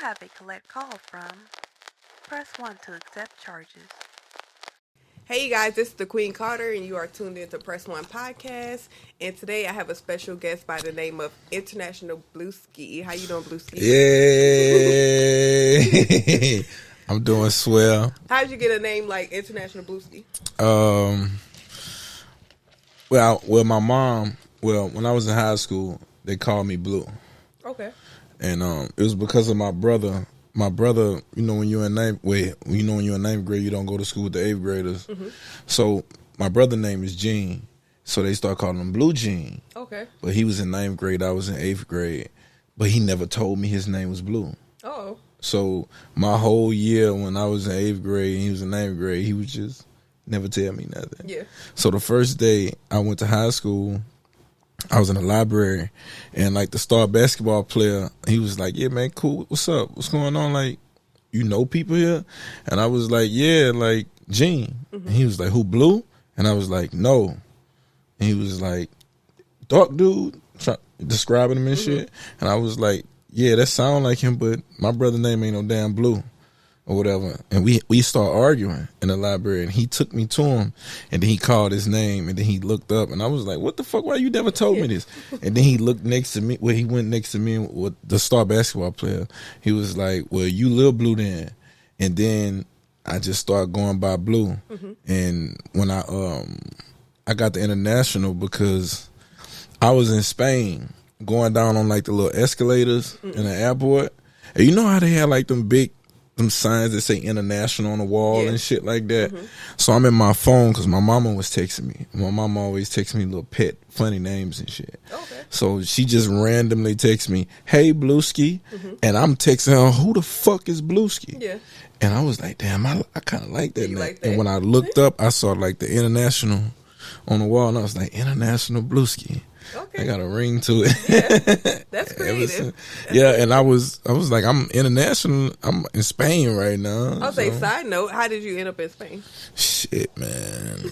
have a collect call from. Press 1 to accept charges. Hey you guys, this is the Queen Carter, and you are tuned into Press One Podcast. And today I have a special guest by the name of IntlBleuski. How you doing, Blueski? Yay! I'm doing swell. How did you get a name like International Blueski? Well, my mom. Well, when I was in high school, they called me Blue. Okay. And it was because of my brother. My brother, when you're in ninth grade, you don't go to school with the 8th graders. Mm-hmm. So my brother's name is Gene. So they start calling him Blue Gene. Okay. But he was in 9th grade. I was in 8th grade. But he never told me his name was Blue. Oh. So my whole year when I was in 8th grade and he was in 9th grade, he would just never tell me nothing. Yeah. So the first day I went to high school, I was in the library, and like the star basketball player, he was like, "Yeah, man, cool. What's up? What's going on? Like, you know people here?" And I was like, "Yeah, like Gene." Mm-hmm. And he was like, "Who, Blue?" And I was like, "No." And he was like, "Dark dude," describing him and shit. And I was like, "Yeah, that sound like him, but my brother's name ain't no damn Blue." Or whatever, and we start arguing in the library, and he took me to him, and then he called his name, and then he looked up, and I was like, "What the fuck? Why you never told me this?" And then he looked next to me. Well, he went next to me with the star basketball player. He was like, "Well, you Lil Blue then," and then I just started going by Blue. Mm-hmm. And when I got the international because I was in Spain going down on like the little escalators in the airport, and you know how they had like them signs that say international on the wall and shit like that. Mm-hmm. So I'm in my phone because my mama was texting me. My mama always texts me little pet funny names and shit. Okay. So she just randomly texts me, "Hey, Blueski." Mm-hmm. And I'm texting her, "Who the fuck is Blueski?" Yeah. And I was like, damn, I kind of like that name. Like that? And when I looked up, I saw like the international on the wall, and I was like, International Blueski. Okay. I got a ring to it. Yeah, that's creative. And I was like, I'm international. I'm in Spain right now. I'll say, side note, how did you end up in Spain? Shit, man.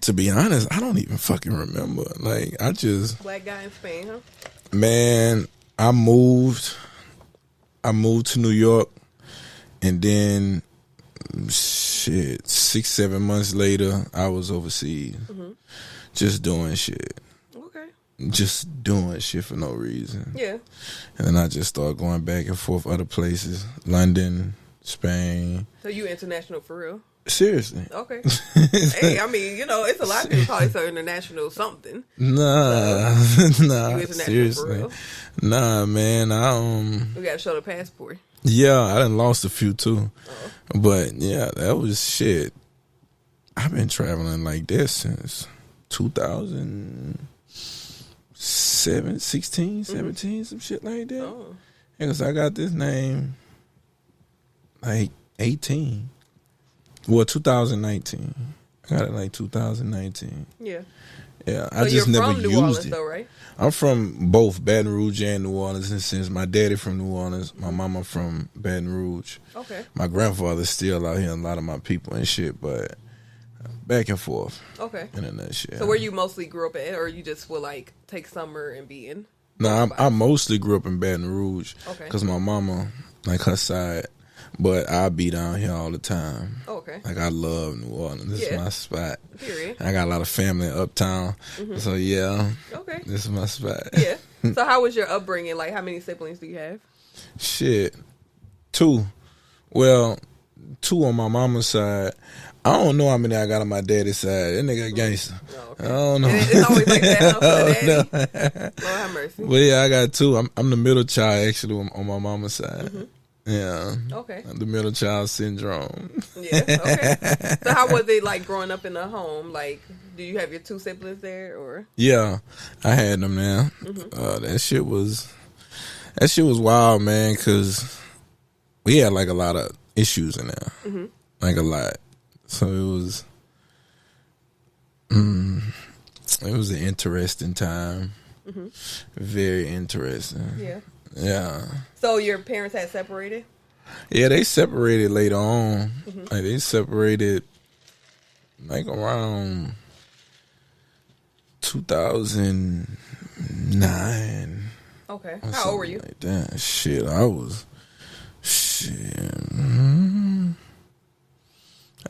To be honest, I don't even fucking remember. Like, I just... Black guy in Spain, huh? Man, I moved to New York, and then, 6-7 months later, I was overseas. Mm-hmm. Just doing shit. Just doing shit for no reason. Yeah. And then I just started going back and forth other places. London, Spain. So you international for real? Seriously. Okay. Hey, I mean, it's a lot of people call it international something. Nah, seriously. For real? Nah, man. We gotta show the passport. Yeah, I done lost a few too. Oh. But yeah, that was shit. I've been traveling like this since 16, 17, some shit like that. Oh. Because I got this name like 18. Well, 2019. I got it like 2019. Yeah. Yeah, so I just never used New Orleans, it. Though, right? I'm from both Baton Rouge and New Orleans. And since my daddy from New Orleans, my mama from Baton Rouge. Okay. My grandfather's still out here, a lot of my people and shit, but back and forth. Okay. In a nutshell. So where you mostly grew up at, or you just will like take summer and be in? No, I mostly grew up in Baton Rouge. Okay. Because my mama, like her side, but I be down here all the time. Okay. Like I love New Orleans. This is my spot. Period. I got a lot of family uptown. Mm-hmm. So yeah. Okay. This is my spot. Yeah. So how was your upbringing? Like how many siblings do you have? Shit. 2. Well, 2 on my mama's side. I don't know how many I got on my daddy's side. That nigga a gangster. Oh, okay. I don't know. It's always like that, huh, for the daddy? Lord have mercy. But yeah, I got 2. I'm the middle child actually on my mama's side. Mm-hmm. Yeah. Okay. The middle child syndrome. Yeah. Okay. So how was it like growing up in a home? Like, do you have your 2 siblings there, or? Yeah, I had them there. Mm-hmm. That shit was wild, man. Cause we had like a lot of issues in there, like a lot. So it was an interesting time. Mm-hmm. Very interesting. Yeah. Yeah. So your parents had separated? Yeah, they separated later on. Mm-hmm. Like they separated like around 2009. Okay. How old were you? Like that. Shit, I was Shit.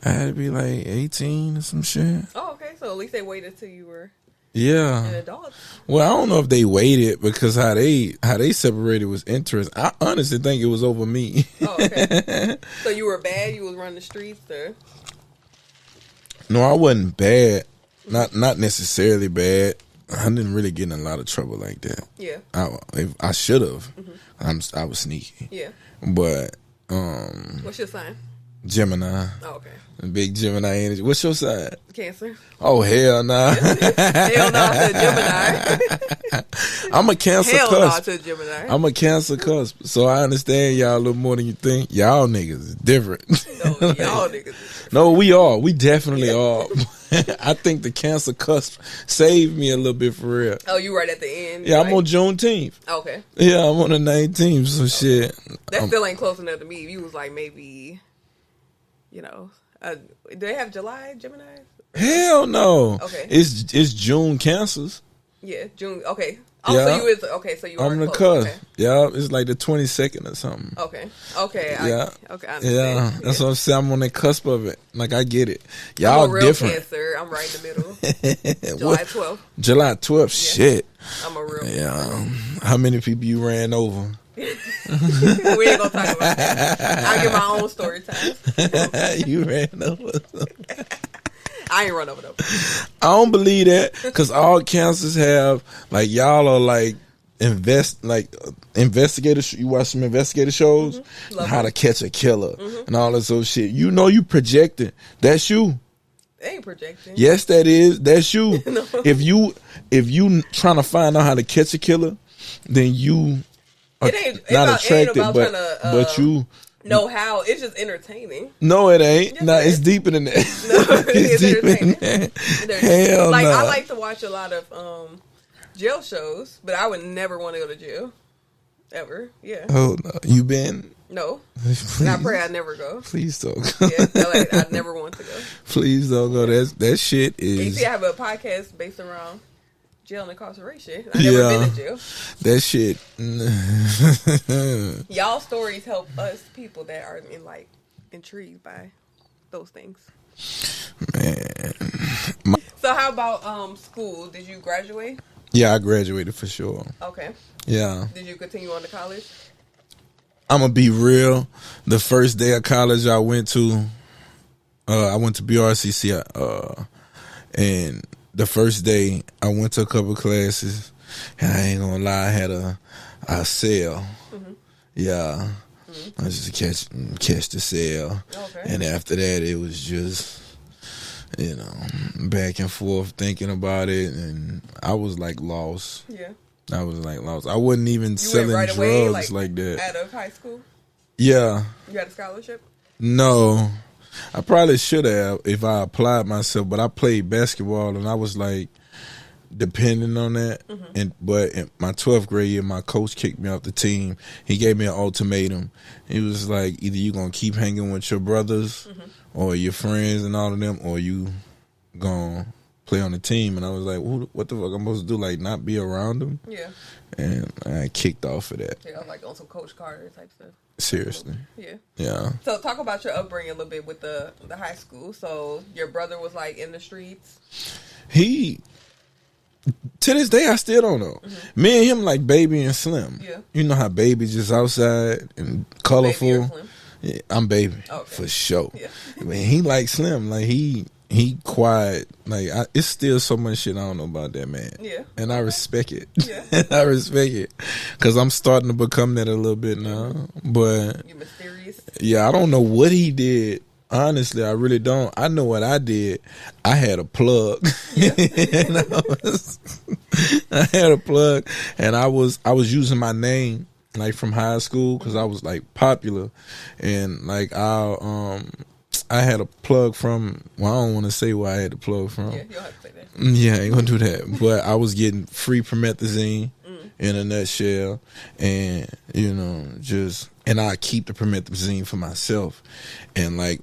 I had to be like 18 or some shit. Oh, okay. So at least they waited till you were an Yeah. adult. Well, I don't know if they waited because how they separated was interesting. I honestly think it was over me. Oh, okay. So you were bad? You was running the streets, or? No, I wasn't bad. Not necessarily bad. I didn't really get in a lot of trouble like that. Yeah. I should have. I was sneaky. Yeah. But What's your sign? Gemini. Oh, okay. Big Gemini energy. What's your side? Cancer. Oh, hell nah. Hell no to Gemini. I'm a Cancer Hell no cusp. to Gemini. I'm a Cancer cusp. So I understand y'all a little more than you think. Y'all niggas is different. No, y'all niggas. No, we are. We definitely are. I think the Cancer cusp saved me a little bit for real. Oh, you right at the end. Yeah, right? I'm on Juneteenth. Okay. Yeah, I'm on the 19th. So shit. That still ain't close enough to me. You was like maybe, do they have July Gemini? Hell no. Okay. It's June Cancers. Yeah, June. Okay. Oh, Yeah. so you is okay. So you are I'm the close. cusp. Yeah, it's like the 22nd or something. Okay. Okay. Yeah. I Yeah, understand. that's what I'm saying. I'm on the cusp of it. Like, I get it. I'm Y'all a real different. Cancer. I'm right in the middle. July 12th. July 12th. Shit. I'm a real. Yeah. How many people you ran over? We ain't gonna talk about that. I'll give my own story time. You ran over. I ain't run over them. I don't believe that because all cancers have, like, y'all are like investigators. You watch some investigator shows, How to Catch a Killer, and all that sort of shit. You know, you projecting. That's you. They ain't projecting. Yes, that is. That's you. No. If you trying to find out how to catch a killer, then you are It ain't not about, attracted, about but trying to, but you. know how. It's just entertaining. No, it ain't. Yes, Nah, it it's is. deeper than that. No, it is It's deeper than entertaining. that. Hell Like, no. I like to watch a lot of jail shows, but I would never want to go to jail. Ever. Yeah. Oh no, you been? No. Please, And I pray I never go. please don't go. Yeah, I never want to go. Please don't go. That shit And you is see, I have a podcast based around jail and incarceration. I never been in jail. that shit. Y'all stories help us people that are intrigued by those things. Man, So how about school? Did you graduate? yeah, I graduated for sure. Okay. Yeah. Did you continue on to college? I'm gonna be real. The first day of college I went to BRCC, and the first day I went to a couple classes, and I ain't gonna lie, I had a cell. Yeah, I just catch the cell, Okay. and after that it was just back and forth thinking about it, and I was like lost. Yeah. I was like lost. I wasn't even You selling went right away, drugs like that. out of high school? Yeah. You had a scholarship? No, I probably should have if I applied myself, but I played basketball and I was like depending on that. But in my 12th grade year, my coach kicked me off the team. He gave me an ultimatum. He was like, either you gonna keep hanging with your brothers or your friends and all of them, or you gonna play on the team. And I was like, what the fuck I'm supposed to do? Like, not be around them? Yeah. And I kicked off of that. Yeah, like on some Coach Carter type stuff. Seriously. Yeah. Yeah. So talk about your upbringing a little bit with the high school. So your brother was like in the streets? He, to this day, I still don't know. Me and him like Baby and Slim. Yeah. You know how Baby just outside and colorful. Baby or Slim? Yeah, I'm Baby Okay. for sure. Yeah. Man, he like Slim. Like he quiet. Like it's still so much shit I don't know about that man. Yeah. And I respect it. Yeah. I respect it because I'm starting to become that a little bit now. But You mysterious? yeah, I don't know what he did. Honestly, I really don't. I know what I did. I had a plug. Yeah. And I had a plug, and I was using my name like from high school because I was like popular, and like I had a plug from. Well, I don't want to say where I had the plug from. Yeah, you don't have to say that. Yeah, I ain't gonna do that. But I was getting free promethazine in a nutshell, and and I keep the promethazine for myself, and like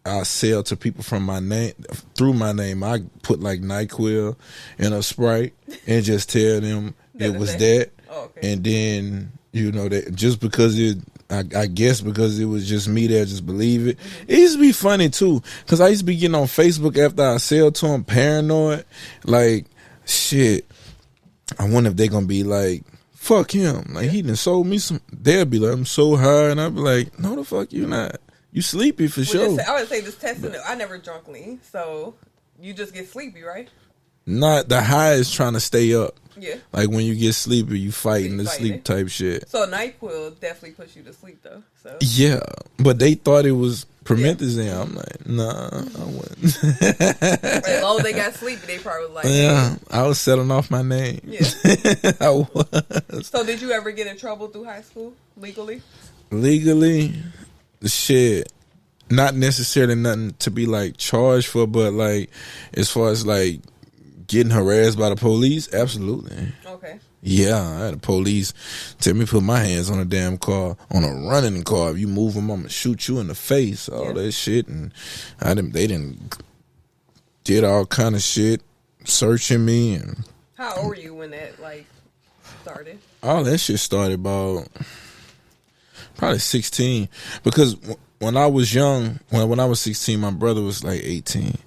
I sell to people from my name through my name. I put like NyQuil in a Sprite and just tell them it was that, Oh, okay. and then that just because I guess because it was just me there, just believe it. It used to be funny too, because I used to be getting on Facebook after I sell to them, paranoid. Like, shit, I wonder if they gonna be like, fuck him. Like, he done sold me some. They'll be like, I'm so high. And I'll be like, no, the fuck you not. You sleepy for sure. I would say this testing, I never drunk lean. So you just get sleepy, right? Not the high is trying to stay up. Yeah. Like when you get sleepy, you fighting the sleep it. type shit. So NyQuil definitely puts you to sleep though. So yeah, but they thought it was promethazine. Yeah. I'm like, nah, I wouldn't. As long as they got sleepy, they probably was like, yeah, I was selling off my name. Yeah, I was. So did you ever get in trouble through high school legally? Legally, shit. Not necessarily nothing to be like charged for, but like as far as like getting harassed by the police, absolutely. Okay. Yeah, I had the police tell me put my hands on a damn car, on a running car. If you move them, I'm gonna shoot you in the face. All that shit, and they didn't did all kind of shit, searching me. And how old were you when that like started? All that shit started about probably 16, because when I was young, when I was 16, my brother was like 18,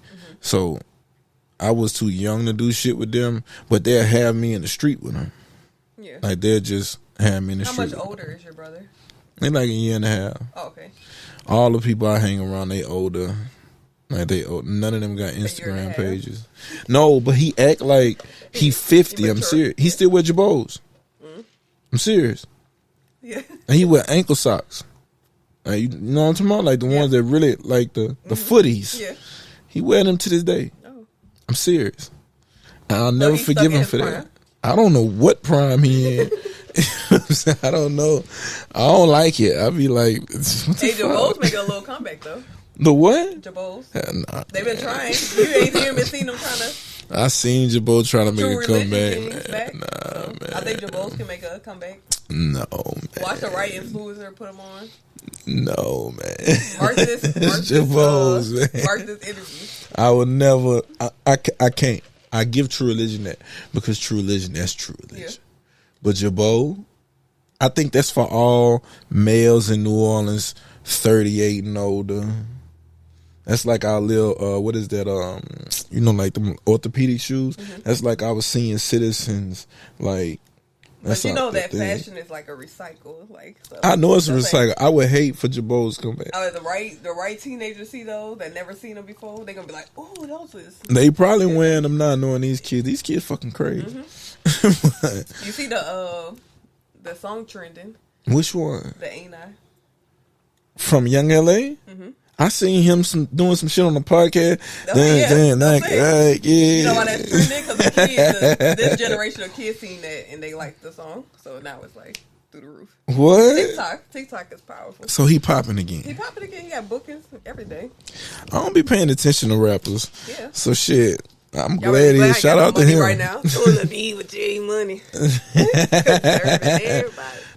so I was too young to do shit with them, but they'll have me in the street with them. Yeah. Like, they'll just have me in the street. How much older is your brother? They like a year and a half. Oh, okay. All the people I hang around, they older. Like, they old. None of them got Instagram pages. No, but he act like he 50. I'm serious. He still wear jabos. I'm serious. Yeah. And he wear ankle socks. Like, you know what I'm talking about? Like the ones that really, like the footies. Yeah. He wear them to this day. I'm serious. I'll never forgive him for that. I don't know what prime he in. I don't know. I don't like it. I be like, hey, Jabos making a little comeback though. The what? Jabos. Nah, they've been trying. You ain't even seen them trying to. I seen Jabos trying to make a comeback. Man. Nah, man. I think Jabos can make a comeback. No, man. Watch the right influencer put them on. No, man. Mark this interview. I would never. I can't. I give True Religion that, because True Religion, that's True Religion. Yeah. But Jabot, I think that's for all males in New Orleans, 38 and older. That's like our little, what is that? You know, like the orthopedic shoes. That's like our senior citizens, like. But you know that fashion is like a recycle, like. So I know it's a recycle. I would hate for Jabos to come back. The right teenagers see those that never seen them before, they're gonna be like, oh, those is. They probably wearing them not knowing these kids. These kids fucking crazy. You see the song trending? Which one? The Ain't I? From Young LA. I seen him doing some shit on the podcast. You know why that's trending? Because the kids, this generation of kids seen that and they like the song. So now it's like through the roof. What? TikTok is powerful. So he popping again. He got bookings every day. I don't be paying attention to rappers. Yeah. So shit. I'm glad he. Shout out to him right now. Doing the beat with J Money.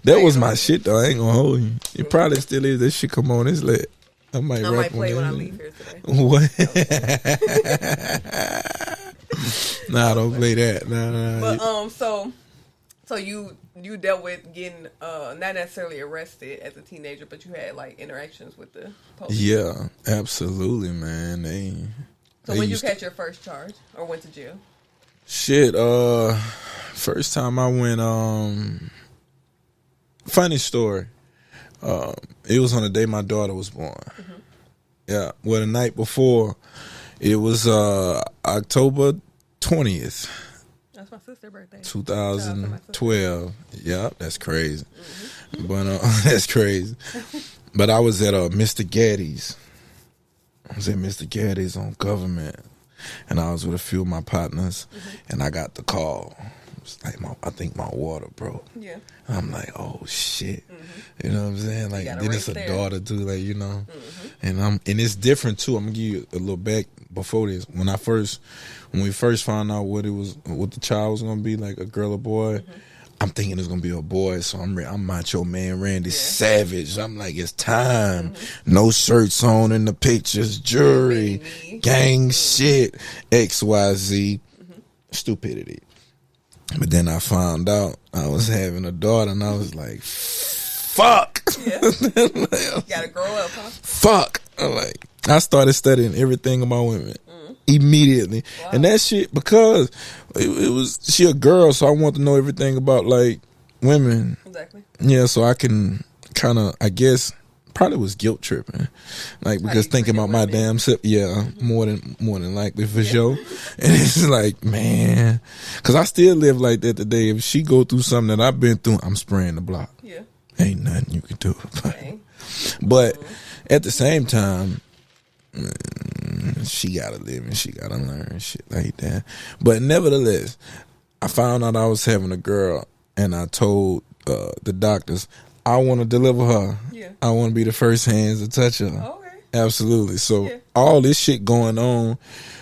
That was my shit though. I ain't gonna hold you. It probably still is. That shit come on. It's lit. I might play when I leave here today. What? Nah, don't play that. Nah. But so you dealt with getting not necessarily arrested as a teenager, but you had like interactions with the police. Yeah, absolutely, man. So when you catch your first charge or went to jail? Shit, first time I went, funny story. It was on the day my daughter was born. Yeah, well, the night before, it was October 20th. That's my sister's birthday. 2012. Yeah, that's crazy. But that's crazy. But I was at Mr. Gaddy's. I was at Mr. Gaddy's on Government, and I was with a few of my partners, and I got the call. It's like I think my water broke. Yeah. And I'm like, oh shit. You know what I'm saying? Like, then it's a daughter too, like, you know. And it's different too. I'm gonna give you a little back before this. When we first found out what the child was gonna be, like a girl or boy, I'm thinking it's gonna be a boy. So I'm Macho Man Randy Savage. I'm like, it's time. No shirts on in the pictures, jury, gang shit, XYZ, stupidity. But then I found out I was having a daughter, and I was like, fuck. Yeah. Gotta grow up, huh? Fuck. I'm like, I started studying everything about women immediately. Wow. And that shit, because it was, she a girl, so I want to know everything about like women. Exactly. Yeah, so I can kind of, I guess, probably was guilt tripping, like because thinking about my damn self. Yeah, more than likely for sure. And it's like, man, because I still live like that today. If she go through something that I've been through, I'm spraying the block. Yeah. Ain't nothing you can do about it. Dang. But at the same time, she gotta live and she gotta learn shit like that. But nevertheless, I found out I was having a girl, and I told the doctors, I want to deliver her. Yeah. I want to be the first hands to touch her. Okay. Absolutely. So Yeah. all this shit going on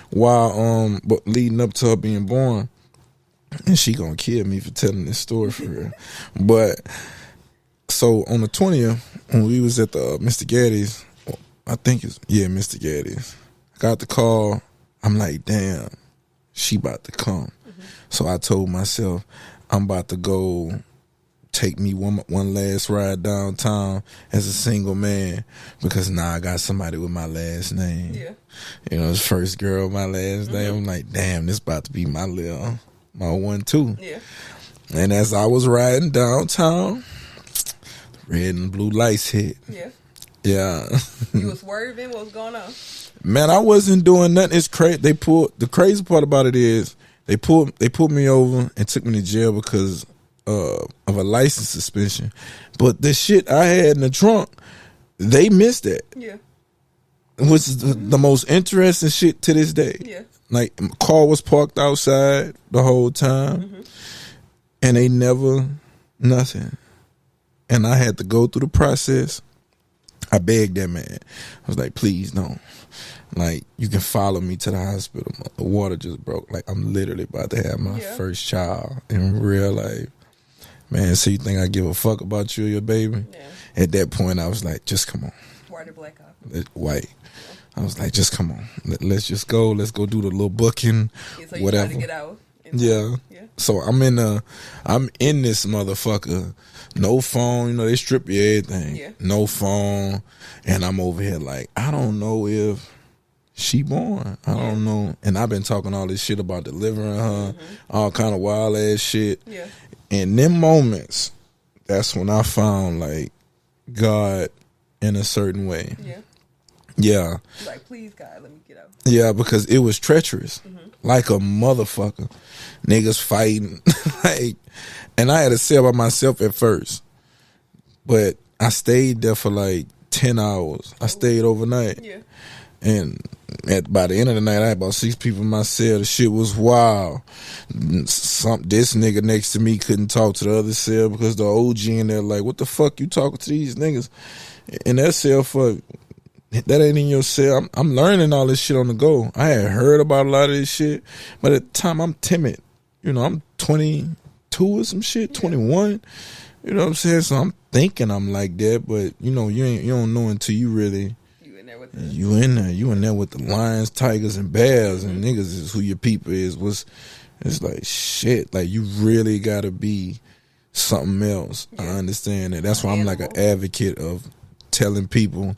while but leading up to her being born, and she gonna kill me for telling this story for real. But so on the 20th, when we was at the Mr. Gaddy's, I think it's Mr. Gaddy's, I got the call. I'm like, damn, she about to come. So I told myself, I'm about to go take me one last ride downtown as a single man, because now I got somebody with my last name. Yeah. You know, it's first girl, my last name. I'm like, damn, this about to be my 1-2. Yeah. And as I was riding downtown, red and blue lights hit. Yeah. Yeah. You was swerving? What was going on? Man, I wasn't doing nothing. It's crazy. The crazy part about it is they pulled me over and took me to jail because of a license suspension. But the shit I had in the trunk, they missed that. Yeah. Which is the most interesting shit to this day. Yeah. Like, my car was parked outside the whole time, and they never, nothing. And I had to go through the process. I begged that man. I was like, please don't. Like, you can follow me to the hospital. The water just broke. Like, I'm literally about to have my first child in real life. Man, so you think I give a fuck about you or your baby? Yeah. At that point, I was like, just come on. White or black eye? White. I was like, just come on. Let's just go. Let's go do the little booking, So you whatever. tried to get out? Yeah. So I'm in this motherfucker. No phone, you know, they strip you everything. Yeah. No phone. And I'm over here like, I don't know if she born. I don't know. And I've been talking all this shit about delivering her, all kind of wild ass shit. Yeah. In them moments, that's when I found like God in a certain way. Yeah. Yeah. Like, please, God, let me get out. Yeah, because it was treacherous. Like a motherfucker. Niggas fighting. Like, and I had a cell by myself at first. But I stayed there for like 10 hours. I stayed overnight. Yeah. And by the end of the night, I had about 6 people in my cell. The shit was wild. This nigga next to me couldn't talk to the other cell because the OG in there like, what the fuck you talking to these niggas in that cell for? That ain't in your cell. I'm learning all this shit on the go. I had heard about a lot of this shit, but at the time I'm timid. You know, I'm 22 or some shit, 21. You know what I'm saying? So I'm thinking I'm like that, but you know, you don't know until you really. You in there with the lions, tigers, and bears, and niggas is who your people is. It's like shit. Like, you really gotta be something else. I understand that. That's why I'm like an advocate of telling people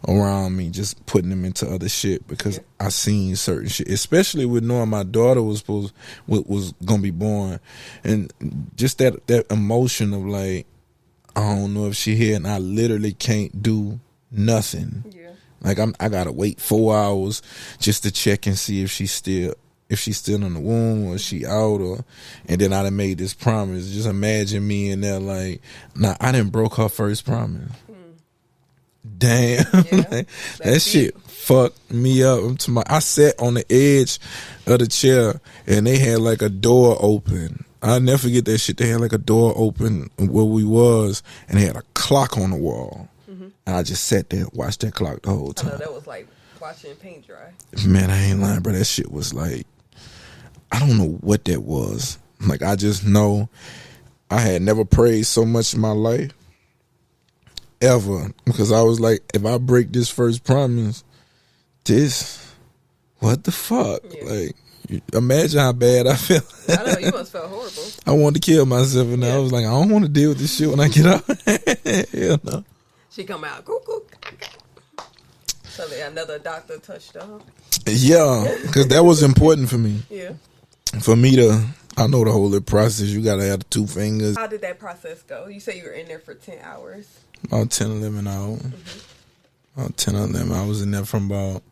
around me, just putting them into other shit, because I seen certain shit, especially with knowing my daughter was gonna be born, and just that emotion of like, I don't know if she here, and I literally can't do nothing. Yeah. Like, I gotta wait 4 hours just to check and see if she's still in the womb or she out, and then I done made this promise. Just imagine me in there like, nah, I done broke her first promise. Damn. Yeah, that shit fucked me up. I sat on the edge of the chair and they had like a door open. I'll never forget that shit. They had like a door open where we was, and they had a clock on the wall. And I just sat there and watched that clock the whole time. I know, that was like watching paint dry. Man, I ain't lying, bro. That shit was like, I don't know what that was. Like, I just know I had never prayed so much in my life. Ever. Because I was like, if I break this first promise, what the fuck? Yeah. Like, Imagine how bad I felt. I know, you must feel horrible. I wanted to kill myself, and I was like, I don't want to deal with this shit when I get out. Hell no. She come out, cuckoo. So another doctor touched her. Yeah, because that was important for me. Yeah. For me to, I know the whole process. You got to have the 2 fingers. How did that process go? You say you were in there for 10 hours. About 10, 11 hours. About 10 or 11. I was in there from about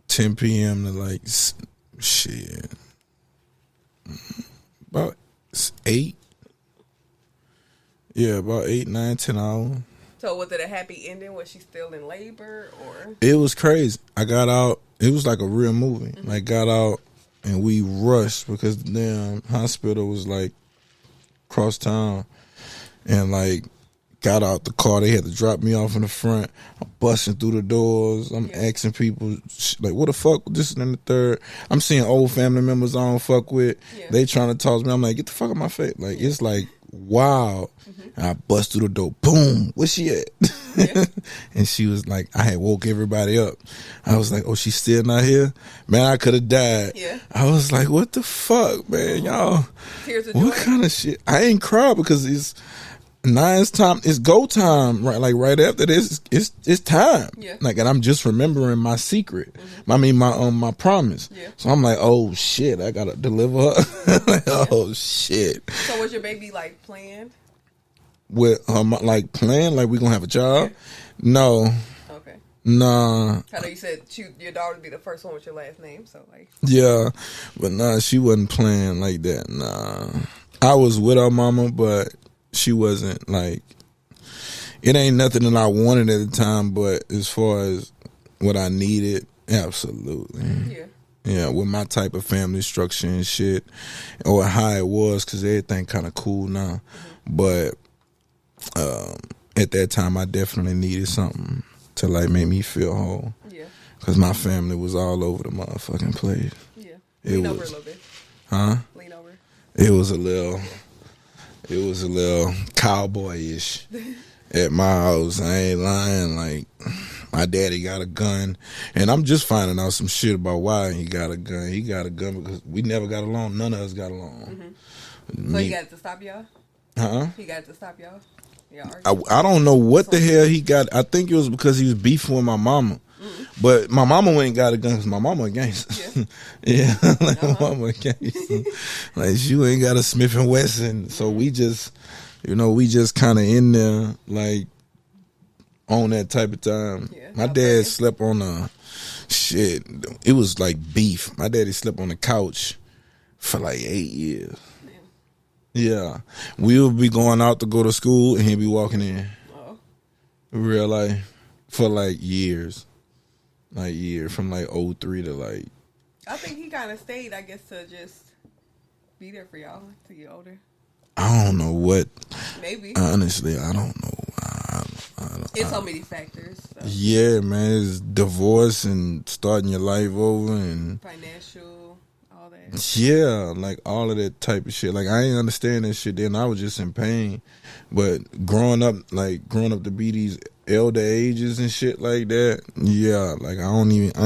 10 p.m. to like, shit, about 8. Yeah, about 8, 9, 10 hours. So was it a happy ending? Was she still in labor or? It was crazy. I got out. It was like a real movie. Like, got out and we rushed because the damn hospital was like across town, and like got out the car. They had to drop me off in the front. I'm busting through the doors. I'm asking people like, what the fuck? This and the third. I'm seeing old family members I don't fuck with. Yeah. They trying to talk to me. I'm like, get the fuck out my face. Like, it's like, wow. And I bust through the door. Boom. Where she at? Yeah. And she was like, I had woke everybody up. I was like, oh, she's still not here? Man, I could have died. Yeah. I was like, what the fuck, man? Y'all, tears of joy. What kind of shit? I ain't cry because it's 9's time. It's go time. Right, like right after this, it's time. Yeah. Like, and I'm just remembering my secret. I mean, my promise. Yeah. So I'm like, oh shit, I gotta deliver her. Like, oh shit. So was your baby like planned? With like planned, like we gonna have a child? Yeah. No. Okay. Nah. I know you said your daughter would be the first one with your last name, so like. Yeah, but nah, she wasn't planned like that. Nah, I was with her mama, but she wasn't like. It ain't nothing that I wanted at the time, but as far as what I needed, absolutely. Yeah. Yeah, with my type of family structure and shit, or how it was, because everything kind of cool now, but. At that time, I definitely needed something to like make me feel whole. Yeah. Because my family was all over the motherfucking place. Yeah. Lean over a little bit. Huh? Lean over. It was a little cowboyish at my house. I ain't lying. Like, my daddy got a gun, and I'm just finding out some shit about why he got a gun. He got a gun because we never got along. None of us got along. So he got to stop y'all? Huh? He got to stop y'all? I don't know what the hell he got. I think it was because he was beefing with my mama. But my mama ain't got a gun because my mama a gangster. Yeah, like my mama a gangster. Like, she ain't got a Smith & Wesson. So we just kind of in there, like, on that type of time. Yeah, my dad slept on a shit. It was like beef. My daddy slept on the couch for like 8 years. Yeah, we'll be going out to go to school, and he'll be walking in. Real life for like years, from like 03 to like. I think he kind of stayed, I guess, to just be there for y'all to get older. I don't know what. Maybe. Honestly, I don't know. It's so many factors. So. Yeah, man, it's divorce and starting your life over and financial. Yeah, like all of that type of shit. Like, I ain't understand that shit then. I was just in pain. But growing up to be these elder ages and shit like that, yeah, like I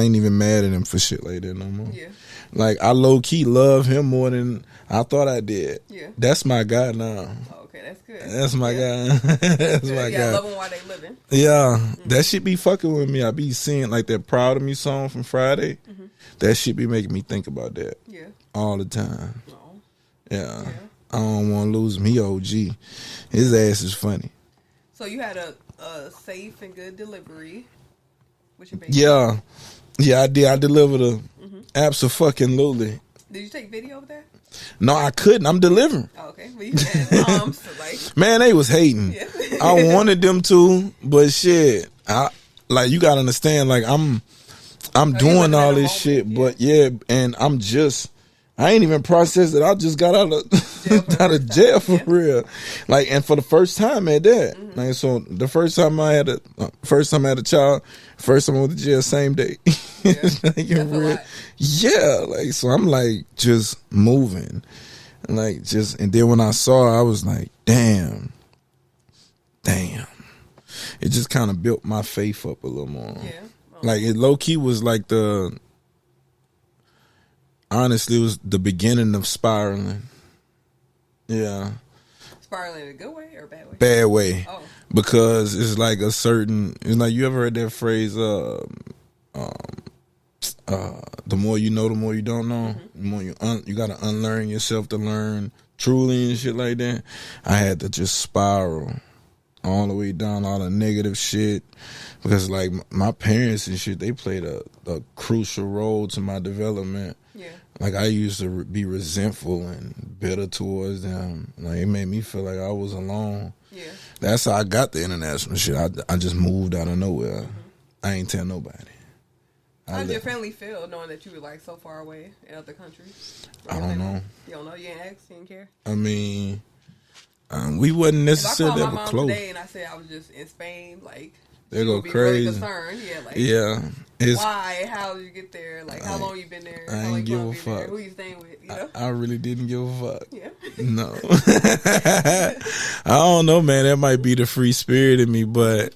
ain't even mad at him for shit like that no more. Yeah. Like, I low key love him more than I thought I did. Yeah. That's my guy now. Oh, okay, that's good. That's my guy. That's my guy. Love him while they living. Yeah. That shit be fucking with me. I be seeing like that Proud of Me song from Friday. That shit be making me think about that. Yeah. All the time. Oh. Yeah. I don't want to lose him. He OG. His ass is funny. So you had a safe and good delivery with your baby? Yeah. Yeah, I did. I delivered a abso-fucking-lutely. Did you take video of that? No, I couldn't. I'm delivering. Oh, okay. Well, you had moms to like. Man, they was hating. Yeah. I wanted them to, but shit. You gotta understand, like, I'm doing all this shit, but yeah, and I ain't even processed it. I just got out of jail for real. Like, and for the first time at that. Like, so the first time I had a child, first time I went to jail, same day. Yeah. Yeah, like, so I'm like just moving. And like and then when I saw her, I was like, damn. It just kind of built my faith up a little more. Yeah. Like, it low key was like honestly, it was the beginning of spiraling. Yeah. Spiraling in a good way or a bad way? Bad way. Oh. Because it's like it's like, you ever heard that phrase, the more you know, the more you don't know. Mm-hmm. The more you gotta unlearn yourself to learn truly and shit like that. I had to just spiral all the way down all the negative shit, because like my parents and shit, they played a crucial role to my development. Yeah. Like I used to be resentful and bitter towards them. Like it made me feel like I was alone. Yeah. That's how I got the international shit. I just moved out of nowhere. Mm-hmm. I ain't tell nobody. How did your family feel knowing that you were like so far away in other countries? I don't know. You don't know? You didn't ask? You didn't care? I mean, we wasn't necessarily ever close. If I called my mom today and I said I was just in Spain, like, they she go would be crazy. really concerned. Yeah, like, yeah. Why? How did you get there? Like, how long you been there? I ain't give a fuck. There? Who you staying with? You know? I really didn't give a fuck. Yeah. No. I don't know, man. That might be the free spirit in me, but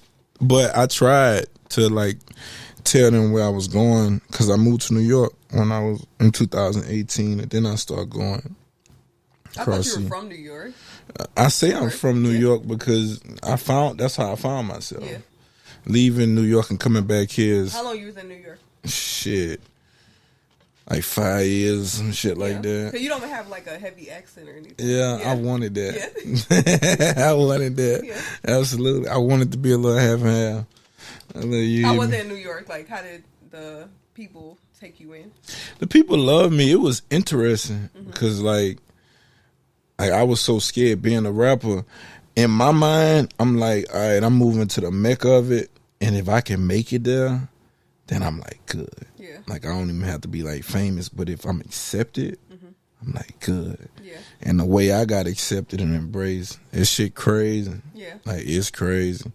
I tried to like tell them where I was going, because I moved to New York when I was in 2018, and then I started going. I thought you were from New York. I say I'm from New York because that's how I found myself. Yeah. Leaving New York and coming back here is... How long you was in New York? Shit. Like 5 years, some shit like that. So you don't have like a heavy accent or anything. Yeah, I wanted that. Yeah. I wanted that. Yeah. Absolutely. I wanted to be a little half and half. How was it in New York? Like, how did the people take you in? The people loved me. It was interesting because like I was so scared being a rapper. In my mind, I'm like, all right, I'm moving to the mecca of it, and if I can make it there, then I'm like, good. Yeah. Like I don't even have to be like famous, but if I'm accepted, I'm like, good. Yeah. And the way I got accepted and embraced, it's shit crazy. Yeah. Like it's crazy.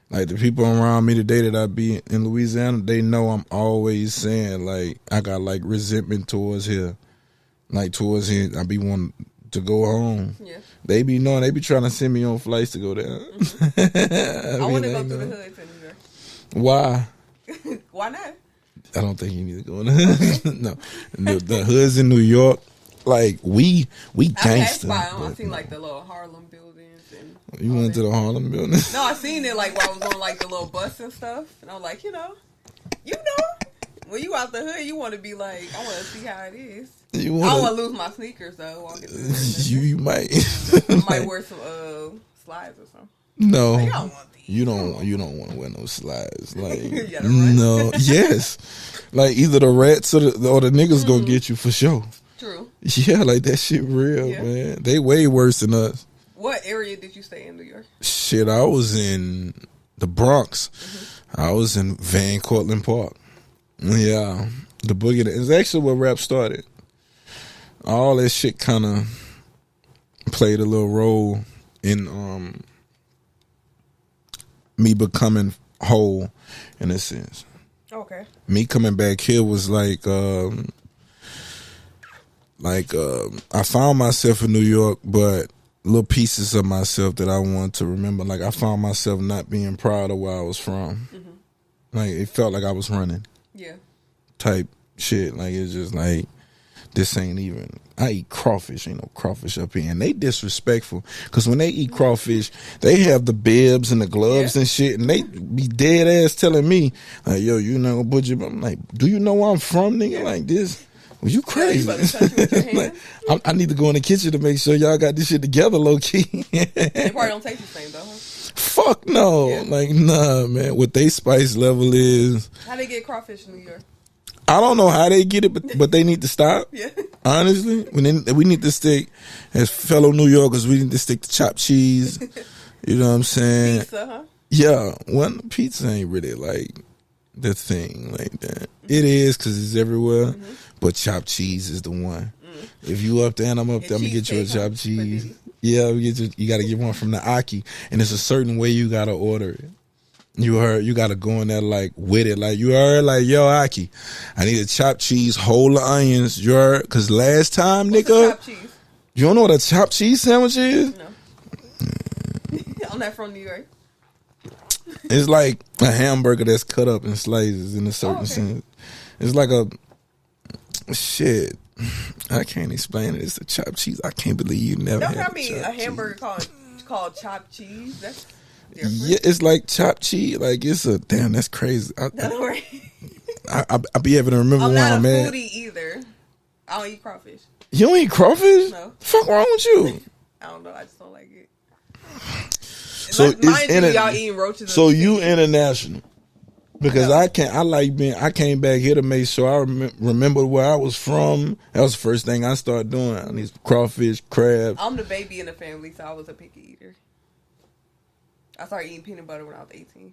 Like the people around me today that I be in Louisiana, they know I'm always saying like I got like resentment towards here. Like towards here, I be wanting to go home. Yeah. They be knowing, they be trying to send me on flights to go there. I want to go through the hood to New York. Why? Why not? I don't think you need to go in the hood. No. The hoods in New York, like we gangster. I passed by them. I seen like the little Harlem buildings. And you went to the Harlem building? No, I seen it like while I was on like the little bus and stuff. And I was like, when you out the hood, you want to be like, I want to see how it is. I don't want to lose my sneakers though. Walking through you might. I might wear some slides or something. No, like, I don't want these. You don't want to wear no slides. Like run. No, yes, like either the rats or the niggas gonna get you for sure. True. Yeah, like that shit real, man. They way worse than us. What area did you stay in New York? Shit, I was in the Bronx. I was in Van Cortlandt Park. Yeah, the boogie. It's actually where rap started. All that shit kind of played a little role in me becoming whole, in a sense. Okay. Me coming back here was like I found myself in New York, but little pieces of myself that I wanted to remember. Like I found myself not being proud of where I was from. Like it felt like I was running. Yeah. Type shit. Like it's just like, this ain't even. I eat crawfish. Ain't no crawfish up here, and they disrespectful. Cause when they eat crawfish, they have the bibs and the gloves and shit, and they be dead ass telling me, like, "Yo, you know, but I'm like, do you know where I'm from, nigga? Like this." Well, you crazy. Like, I need to go in the kitchen to make sure y'all got this shit together, low key. They probably don't taste the same though, huh? Fuck no. Yeah. Like, nah, man. What they spice level is. How they get crawfish in New York? I don't know how they get it, but they need to stop. Yeah. Honestly, we need to stick, as fellow New Yorkers, we need to stick to chopped cheese. You know what I'm saying? Pizza, huh? Yeah. Pizza ain't really like the thing like that. It is because it's everywhere, but chopped cheese is the one. If you up there and I'm up there, I'm gonna get you a chopped cheese. Yeah, you got to get one from the Aki, and it's a certain way you got to order it. You got to go in there like with it, like you heard, like, yo, Aki, I need a chopped cheese, whole of onions. You heard? Because last time, nigga, chopped cheese? You don't know what a chopped cheese sandwich is? No. I'm not from New York. It's like a hamburger that's cut up in slices in a certain sense. It's like a shit. I can't explain it. It's the chopped cheese. I can't believe you never Don't had tell me a chopped hamburger cheese. called chopped cheese. That's different. Yeah, it's like chopped cheese. Like it's a damn. That's crazy. Don't worry. I be able to remember I'm when not I'm a at. foodie either. I don't eat crawfish. You don't eat crawfish? No. The fuck wrong with you? I don't know. I just don't like it. So Mind you, it's y'all eating roaches. So in the you city. international. Because No. I can't. I like being. I came back here to make sure I remember where I was from. That was the first thing I started doing. I need crawfish, crabs. I'm the baby in the family, so I was a picky eater. I started eating peanut butter when I was 18.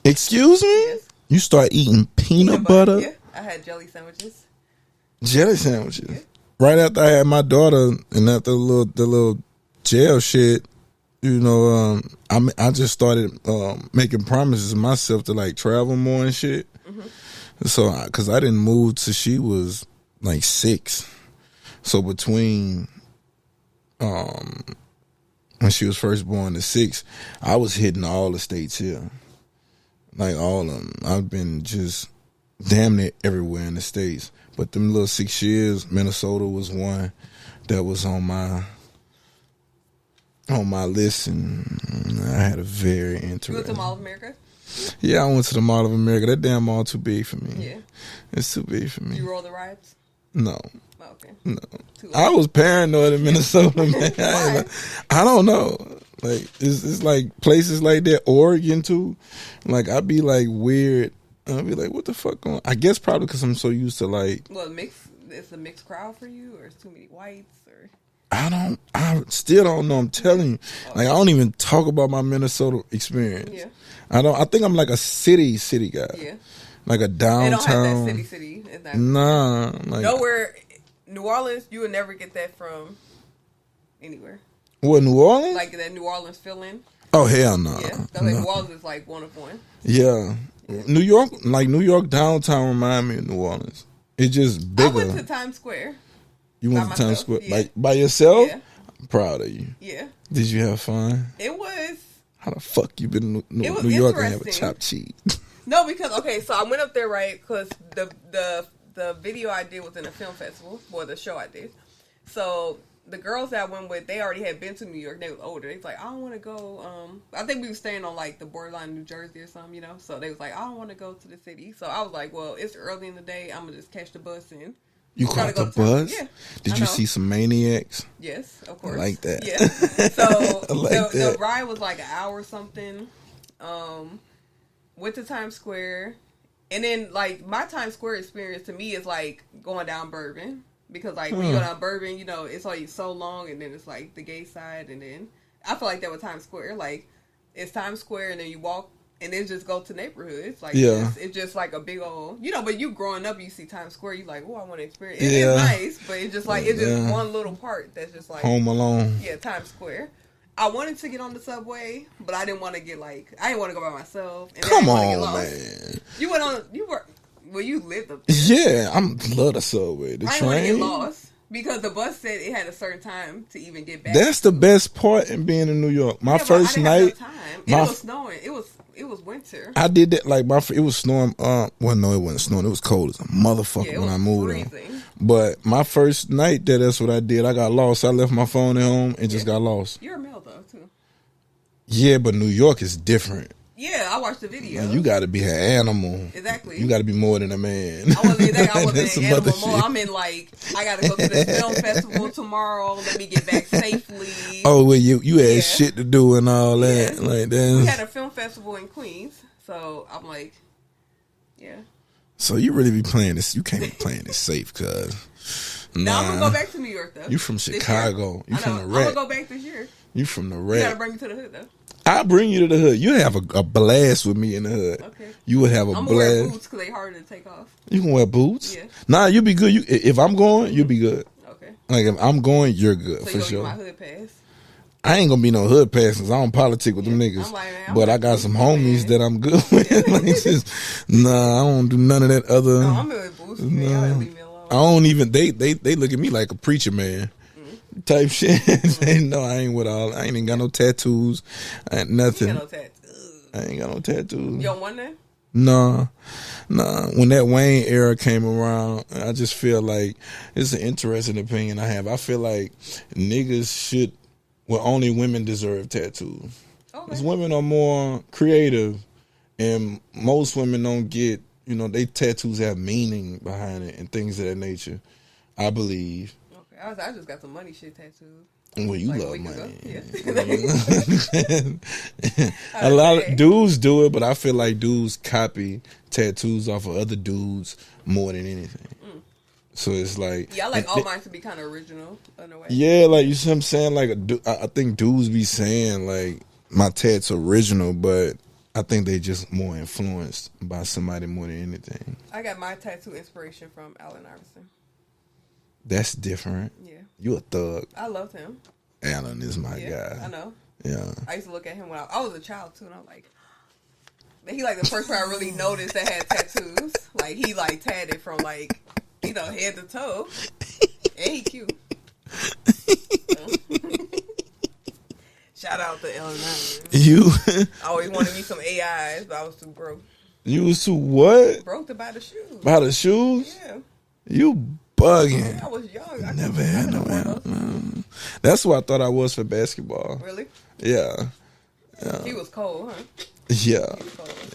Excuse me? Yes. You start eating peanut butter, Yeah, I had jelly sandwiches. jelly sandwiches. Yeah. Right after I had my daughter, and after the little jail shit, you know, I just started making promises to myself to like travel more and shit. Mm-hmm. So, because I didn't move till she was like 6. So between when she was first born to 6, I was hitting all the states here, like all of them. I've been just damn near everywhere in the states. But them little 6 years, Minnesota was one that was on my list, and I had a very You went to interesting. Mall of America? Yeah, I went to the Mall of America. That damn mall too big for me. Yeah. It's too big for me. You roll the rides? No. Oh, okay. No, Too I was paranoid in Minnesota, man. Why? I don't know. Like it's like places like that, Oregon too. Like I'd be like weird. I'd be like, what the fuck going? I guess probably because I'm so used to like. Well, it's a mixed crowd for you, or it's too many whites, or I still don't know. I'm telling you, like I don't even talk about my Minnesota experience. Yeah. I think I'm like a city guy. Yeah. Like a They don't downtown. have that city. It's not Nah, like nowhere. New Orleans, you would never get that from anywhere. what, New Orleans? Like that New Orleans feeling. Oh hell no. Yeah. No. So like New Orleans is like one of one. Yeah. New York downtown remind me of New Orleans. It's just bigger. I went to Times Square. You went by to Times myself, Square yeah. like by yourself? Yeah. I'm proud of you. Yeah. Did you have fun? It was. How the fuck you been in It was New York and have a interesting. chopped cheese? No, because okay, so I went up there right because the video I did was in a film festival, or the show I did. So the girls that I went with, they already had been to New York. They was older. They was like, I don't want to go. I think we were staying on like the borderline of New Jersey or something, you know. So they was like, I don't want to go to the city. So I was like, well, it's early in the day. I'm gonna just catch the bus and. You try to caught the go to bus? Yeah. Did I you know. see some maniacs? Yes, of course. I like that. Yeah. So I like the that. ride was like an hour something. Went to Times Square. And then like my Times Square experience to me is like going down Bourbon. Because like when you go down Bourbon, you know, it's like so long and then it's like the gay side, and then I feel like that with Times Square. Like it's Times Square and then you walk and then just go to neighborhoods. Like Yeah. it's just like a big old, you know, but you growing up, you see Times Square, you like, oh, I want to experience. Yeah. It's nice, but it's just like, it's just Yeah. one little part that's just like, Home Alone. yeah, Times Square. I wanted to get on the subway, but I didn't want to get I didn't want to go by myself. And then I Come didn't wanna get on, lost. man. You lived up there. Yeah, love the subway. The I didn't want to get train. lost because the bus said it had a certain time to even get back. That's the best part in being in New York. My Yeah, but first I didn't have night, enough time. my- It was snowing. It was winter. I did that like it was snowing. Well, no, it wasn't snowing. It was cold as a motherfucker Yeah, it when was I moved on. freezing. But my first night there, that's what I did. I got lost. I left my phone at home and just got lost. You're a male though too. Yeah, but New York is different. Yeah, I watched the video. Man, you got to be an animal. Exactly. You got to be more than a man. I wasn't That's some an other animal more. shit. I'm in like, I gotta go to this film festival tomorrow. Let me get back safely. Oh, well, you had Yeah. shit to do and all that. Yeah. Like We that. had a film festival in Queens, so I'm like, yeah. So you really be playing this? You can't be playing this safe, cuz. Now I'm Nah. gonna go back to New York though. You from this year. Chicago. You I from know. the I'm rat. gonna go back this year. You from the You gotta rat. bring me to the hood though. I'll bring you to the hood. You have a blast with me in the hood. Okay. You would have a I'm gonna wear blast. boots because they harder to take off. You can wear boots. Yeah. Nah, you'll be good. If I'm going, you'll be good. Okay. Like if I'm going, you're good So for you gonna sure. get my hood pass? I ain't gonna be no hood pass 'cause I don't politic with them niggas. I'm like, man, I'm but I like, got some man. homies that I'm good with. Like, it's just, nah, I don't do none of that other. No, I'm with boots. Man, y'all gotta leave me alone. I don't even. They look at me like a preacher man. Type shit. They know I ain't with all. I ain't even got no tattoos. I ain't You nothing. got no tattoos. I ain't got no tattoos. You don't want that? Nah. When that Wayne era came around, I just feel like it's an interesting opinion I have. I feel like niggas should, well, only women deserve tattoos. Because women are more creative, and most women don't get, they tattoos have meaning behind it and things of that nature, I believe. Okay, I just got some money shit tattooed. Well, you love money. Yeah. A lot of dudes do it, but I feel like dudes copy tattoos off of other dudes more than anything. So it's like... Yeah, I like all mine to be kind of original in a way. Yeah, like, you see what I'm saying? Like, I think dudes be saying, like, my tat's original, but I think they just more influenced by somebody more than anything. I got my tattoo inspiration from Allen Iverson. That's different. Yeah. You a thug. I loved him. Allen is my guy. I know. Yeah. I used to look at him when I was a child too, and I was like, he like the first person I really noticed that had tattoos. Like he like tatted from like, head to toe. And he cute. Shout out to Allen Iverson. You I always wanted me some AIs, but I was too broke. You was too what? Broke to buy the shoes. Buy the shoes? Yeah. You bugging. I was young. I never had no one. That's what I thought I was for basketball. Really? Yeah. He was cold, huh? Yeah.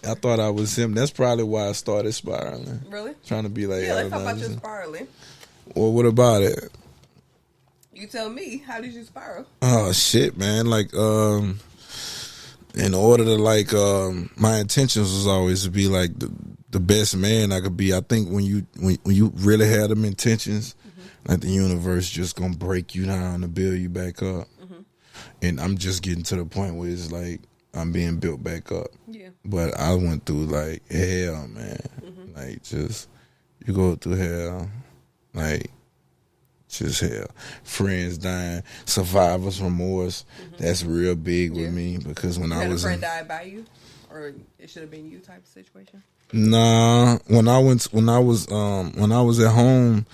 I thought I was him. That's probably why I started spiraling. Really? Trying to be like... Yeah, let's talk about your spiraling. Well, what about it? You tell me. How did you spiral? Oh, shit, man. Like, in order to, like, my intentions was always to be, like, the best man I could be. I think when you really have them intentions, like, the universe just gonna break you down to build you back up. And I'm just getting to the point where it's like I'm being built back up. Yeah. But I went through like hell, man. Like just you go through hell, like just hell. Friends dying, survivor's remorse. That's real big with me because when I was a friend died by you, or it should have been you type of situation. Nah, when I was at home,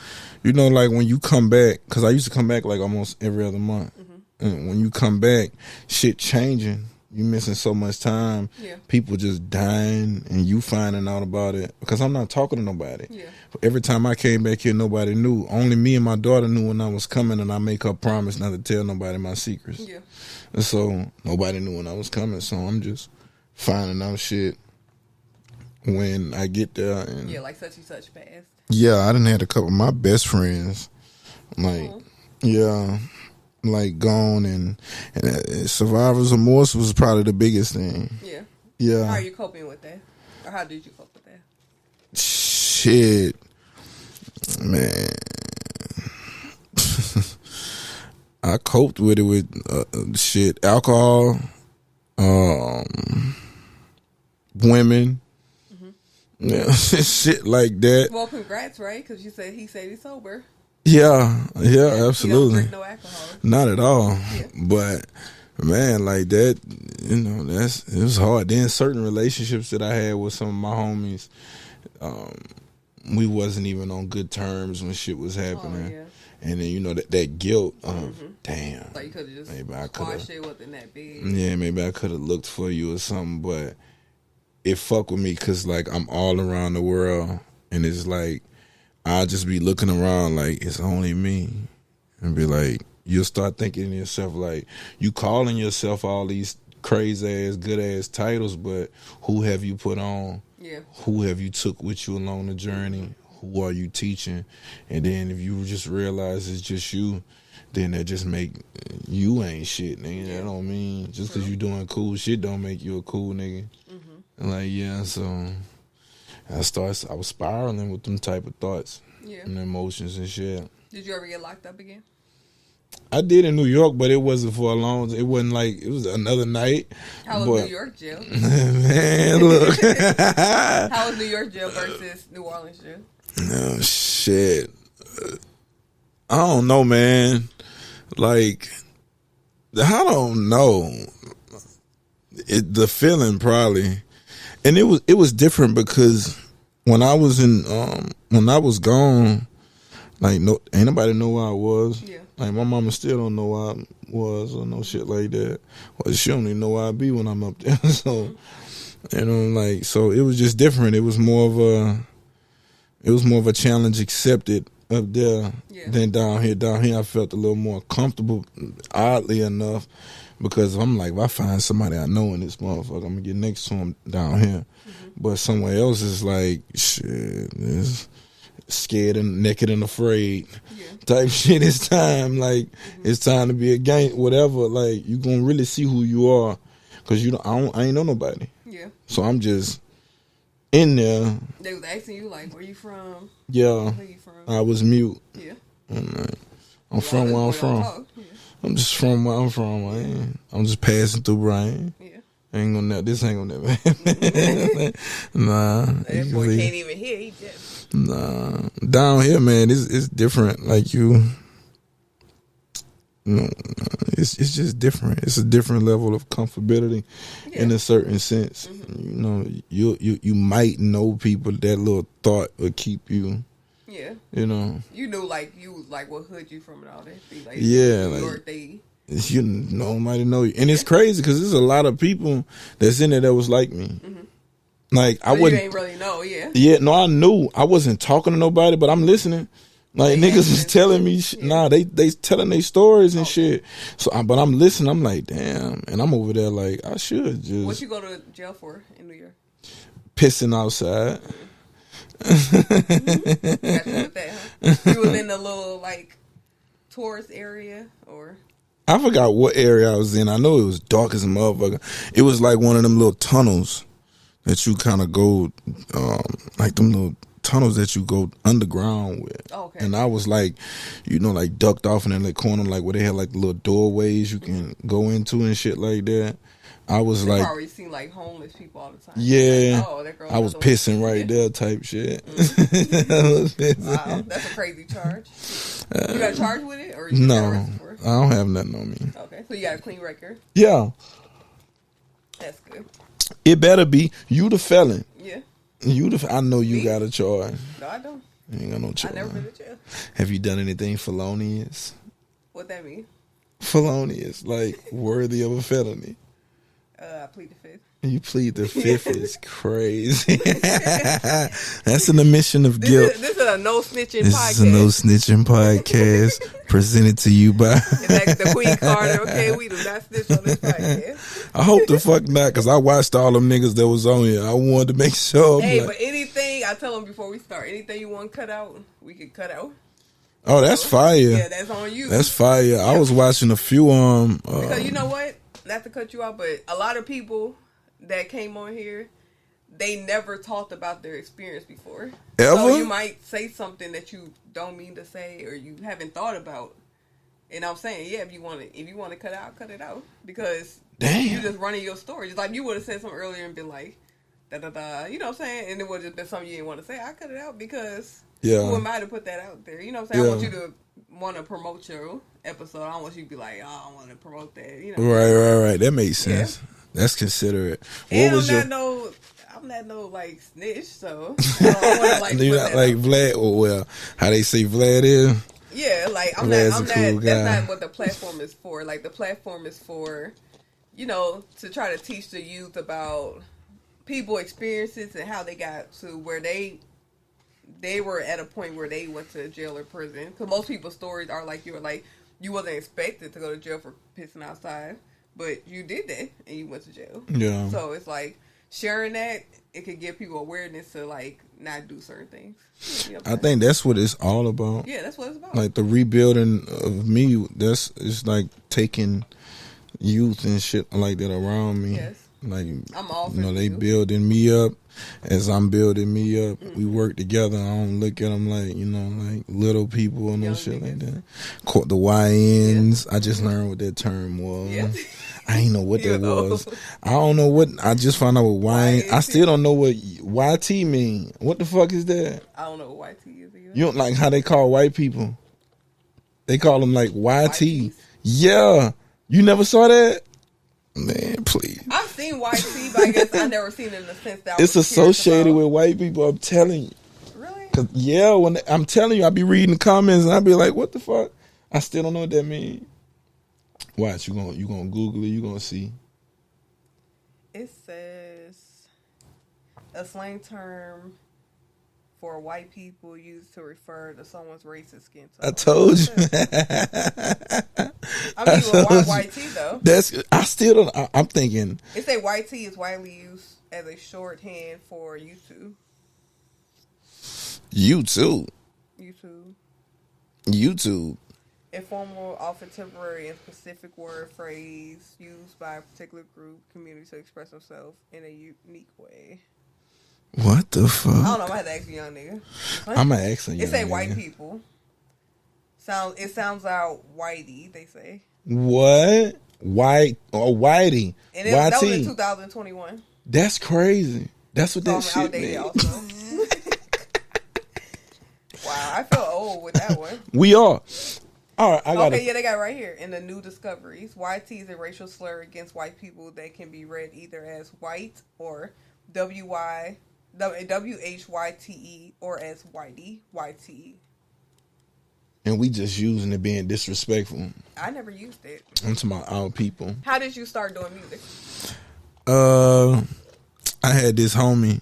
like when you come back, because I used to come back like almost every other month. And when you come back, shit changing. You missing so much time. Yeah. People just dying and you finding out about it. Because I'm not talking to nobody. Yeah. Every time I came back here, nobody knew. Only me and my daughter knew when I was coming, and I make her promise not to tell nobody my secrets. Yeah. And so nobody knew when I was coming. So I'm just finding out shit when I get there. And yeah, like such and such passed. Yeah, I done had a couple of my best friends. Like, yeah. Like gone and survivor's remorse was probably the biggest thing. Yeah. Yeah. How are you coping with that? Or how did you cope with that? Shit. Man. I coped with it with alcohol, women. Yeah, shit like that. Well, congrats, right? Because he said he's sober. Yeah, absolutely. You don't drink no alcohol. Not at all. Yeah. But man, like that, it was hard. Then certain relationships that I had with some of my homies, we wasn't even on good terms when shit was happening. Oh, yeah. And then that guilt of damn. Like you could have just squashed it wasn't that big. Yeah, maybe I could have looked for you or something, but it fuck with me because like I'm all around the world, and it's like I'll just be looking around like it's only me, and be like, you'll start thinking to yourself like, you calling yourself all these crazy ass, good ass titles, but who have you put on? Yeah. Who have you took with you along the journey? Who are you teaching? And then if you just realize it's just you, then that just make you ain't shit, nigga. That don't mean just because you doing cool shit don't make you a cool nigga. And like, yeah, so I was spiraling with them type of thoughts and emotions and shit. Did you ever get locked up again? I did in New York, but it wasn't for a long. It wasn't like it was another night. How was New York jail? Man, look. How was New York jail versus New Orleans jail? Oh shit. I don't know, man. Like, I don't know. The feeling probably. And it was different because when I was gone, like ain't nobody know where I was. Yeah. Like my mama still don't know where I was or no shit like that. Well, she don't even know where I be when I'm up there. So You know, like, so it was just different. It was more of a challenge accepted up there than down here. Down here, I felt a little more comfortable, oddly enough, because I'm like, if I find somebody I know in this motherfucker, I'm gonna get next to him down here. But somewhere else is like, shit, it's scared and naked and afraid type shit. It's time, like, it's time to be a gang, whatever. Like, you gonna really see who you are, cause I ain't know nobody. Yeah. So I'm just in there. They was asking you like, where you from? Yeah. Where you from? I was mute. Yeah. I'm from where I'm from. I'm just from where I'm from, man. I'm just passing through, Brian. Yeah. This ain't gonna never happen. Nah. That boy can't even hear. He just. Nah. Down here, man, it's different. Like it's just different. It's a different level of comfortability in a certain sense. You know, you might know people that little thought would keep you. Yeah. You know. You knew what hood you from and all that. Be like, New York, they. You nobody know you, and it's crazy because there's a lot of people that's in there that was like me. Like I wouldn't. You ain't really know, Yeah, no, I knew. I wasn't talking to nobody, but I'm listening. Like niggas was telling me, they telling their stories and shit. So, but I'm listening. I'm like, damn, and I'm over there like I should just. What you go to jail for in New York? Pissing outside. Got you with that, huh? You was in the little like tourist area or. I forgot what area I was in. I know it was dark as a motherfucker. It was like one of them little tunnels that you kind of go, like them little tunnels that you go underground with. Oh, okay. And I was like, like ducked off in that corner, like where they had like the little doorways you can go into and shit like that. I was like, already seen like homeless people all the time. Yeah, like, that girl I was pissing right there, type shit. Wow, that's a crazy charge. You got charged with it, or you got arrested for it? I don't have nothing on me. Okay, so you got a clean record. Yeah, that's good. It better be. You the felon. Yeah. I know you got a charge. No, I don't. You ain't got no charge. I never been to jail. Have you done anything felonious? What that mean? Felonious, like worthy of a felony. I plead the fifth. You plead the fifth is crazy. That's an admission of guilt. This is a no snitching podcast. This is a no snitching podcast presented to you by. It's like the Queen Carter. Okay, we do not snitch on this podcast. I hope the fuck not, because I watched all them niggas that was on here. I wanted to make sure. Hey, but anything, I tell them before we start, anything you want to cut out, we can cut out. Oh, that's fire. Yeah, that's on you. That's fire. Yeah. I was watching a few because you know what? Not to cut you off, but a lot of people that came on here, they never talked about their experience before. Ever? So you might say something that you don't mean to say or you haven't thought about. And I'm saying, if you want to cut it out. Because you just running your story. Just like you would have said something earlier and been like, da-da-da, you know what I'm saying? And it would have just been something you didn't want to say. I cut it out because who am I to put that out there? You know what I'm saying? I want you to want to promote your episode. I don't want you to be like, oh, I want to promote that. You know? Right. That makes sense. Yeah. That's considerate. And I'm not no like snitch, so I don't want to like. You're not like Vlad, or well, how they say Vlad is. Yeah, like I'm not. Cool that's not what the platform is for. Like the platform is for, to try to teach the youth about people experiences and how they got to where they were at a point where they went to jail or prison. Because most people's stories are like you wasn't expected to go to jail for pissing outside, but you did that and you went to jail. Yeah. So it's like sharing that, it could give people awareness to like not do certain things. I think that's what it's all about. Yeah, that's what it's about. Like the rebuilding of me, it's like taking youth and shit like that around me. Yes. Like I'm all they building me up as I'm building me up. We work together. I don't look at them like like little people and no shit like that. Caught the YNs. I just learned what that term was. Yeah. I ain't know what that was. I don't know what. I just found out what YN. I still don't know what YT mean. What the fuck is that? I don't know what YT is either. You don't like how they call white people? They call them like YT. Yeah, you never saw that. Man, please. I've seen YT, but I guess I've never seen it in the sense that it's associated with white people. I'm telling you. Really? Cause when I'm telling you, I be reading the comments and I be like, "What the fuck?" I still don't know what that means. Watch, you gonna Google it. You gonna see. It says a slang term for white people used to refer to someone's racist skin tone. I told you. I mean, well, white tea though. I still don't. I'm thinking. It say white tea is widely used as a shorthand for YouTube. YouTube. A formal, often temporary, and specific word phrase used by a particular group, community to express themselves in a unique way. What the fuck? I don't know. I had to ask a young nigga. I'm gonna ask a young nigga. It say white people. It sounds out whitey. They say what white or whitey. And that was in 2021. That's crazy. That's what that shit means. Wow, I feel old with that one. We are. All right, yeah, they got it right here. In the new discoveries, YT is a racial slur against white people that can be read either as white or WHYTE or as whitey, YTE. And we just using it being disrespectful. I never used it. I'm talking about our people. How did you start doing music? I had this homie,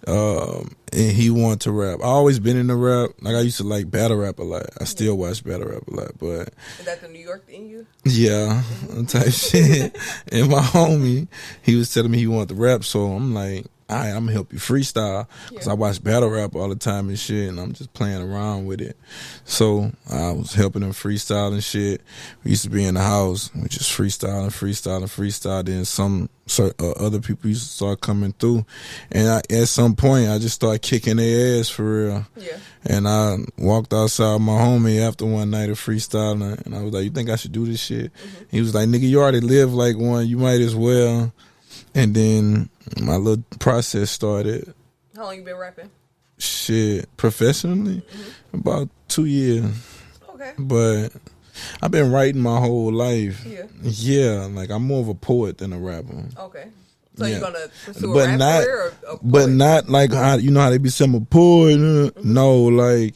and he wanted to rap. I always been in the rap. Like I used to like battle rap a lot. I still watch battle rap a lot, but is that the New York in you? Yeah, type shit. And my homie, he was telling me he wanted to rap, so I'm like, all right, I'm gonna help you freestyle, because I watch battle rap all the time and shit, and I'm just playing around with it. So I was helping him freestyle and shit. We used to be in the house, we just freestyle. Then some other people used to start coming through, and at some point I just started kicking their ass for real. Yeah. And I walked outside with my homie after one night of freestyling, and I was like, you think I should do this shit? He was like, nigga, you already live like one, you might as well. And then my little process started. How long you been rapping? Shit, professionally? About 2 years. Okay. But I've been writing my whole life. Yeah. Yeah, like I'm more of a poet than a rapper. Okay. So you're gonna pursue but a rap not, career or a poet? But not like how, you know how they be saying a poet? No, like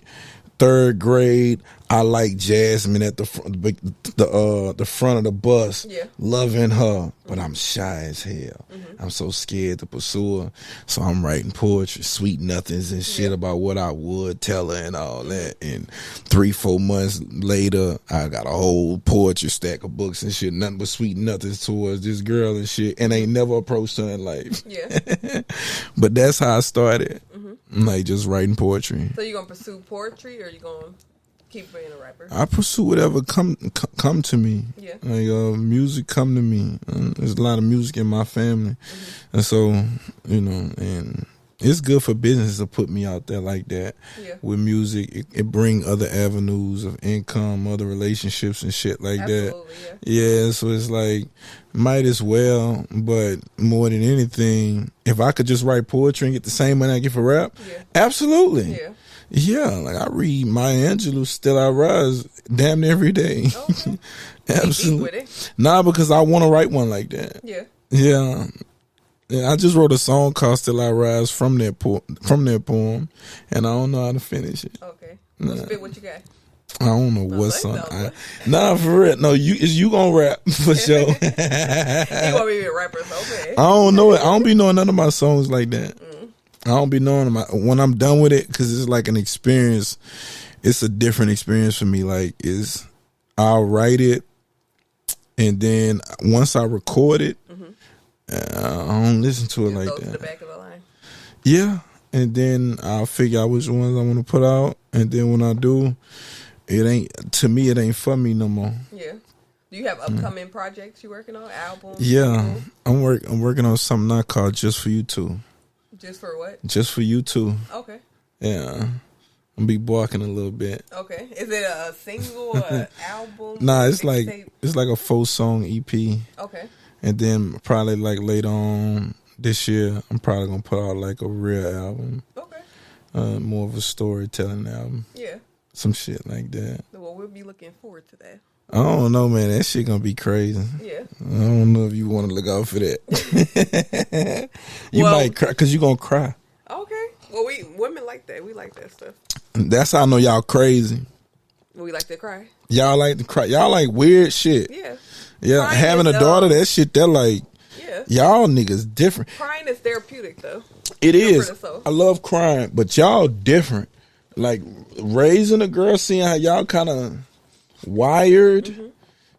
3rd grade, I like Jasmine at the front of the bus, loving her, but I'm shy as hell. I'm so scared to pursue her, so I'm writing poetry, sweet nothings and shit about what I would tell her and all that. And 3-4 months later, I got a whole poetry stack of books and shit, nothing but sweet nothings towards this girl and shit, and ain't never approached her in life. Yeah. But that's how I started, like just writing poetry. So you gonna pursue poetry, or you gonna keep being a rapper? I pursue whatever come to me. Yeah. Like music come to me. There's a lot of music in my family, and so and it's good for business to put me out there like that. Yeah. With music, it bring other avenues of income, other relationships and shit like that. Yeah. So it's like might as well, but more than anything, if I could just write poetry and get the same money I get for rap, absolutely. Yeah. Yeah, like I read Maya Angelou's Still I Rise damn near every day. Okay. Absolutely. With it? Nah, because I want to write one like that. Yeah. Yeah. I just wrote a song called Still I Rise from their poem, and I don't know how to finish it. Okay. Well, spit what you got. I don't know what song. Nah, for real. No, you gonna rap for sure. You want me to be a rapper, so okay. I don't know it. I don't be knowing none of my songs like that. I don't be knowing when I'm done with it, because it's like an experience. It's a different experience for me. Like I'll write it, and then once I record it, I don't listen to it like that. To the back of the line. Yeah, and then I'll figure out which ones I want to put out, and then when I do, it ain't for me no more. Yeah. Do you have upcoming projects you working on? Albums? Yeah, I'm working on something now called Just For You Too. Just for what? Just For You Too. Okay. Yeah. I'll be barking a little bit. Okay. Is it a single, an album? Nah, it's like a 4-song EP. Okay. And then probably like later on this year, I'm probably gonna put out like a real album. Okay. More of a storytelling album. Yeah. Some shit like that. Well, we'll be looking forward to that. I don't know, man. That shit gonna be crazy. Yeah. I don't know if you want to look out for that. You might cry, because you gonna cry. Okay. Well, women like that. We like that stuff. That's how I know y'all crazy. We like to cry. Y'all like to cry. Y'all like weird shit. Yeah. Yeah. Having a daughter, that shit, they're like, Yeah. Y'all niggas different. Crying is therapeutic, though. It Good is. for the soul. I love crying, but y'all different. Like raising a girl, seeing how y'all kind of wired.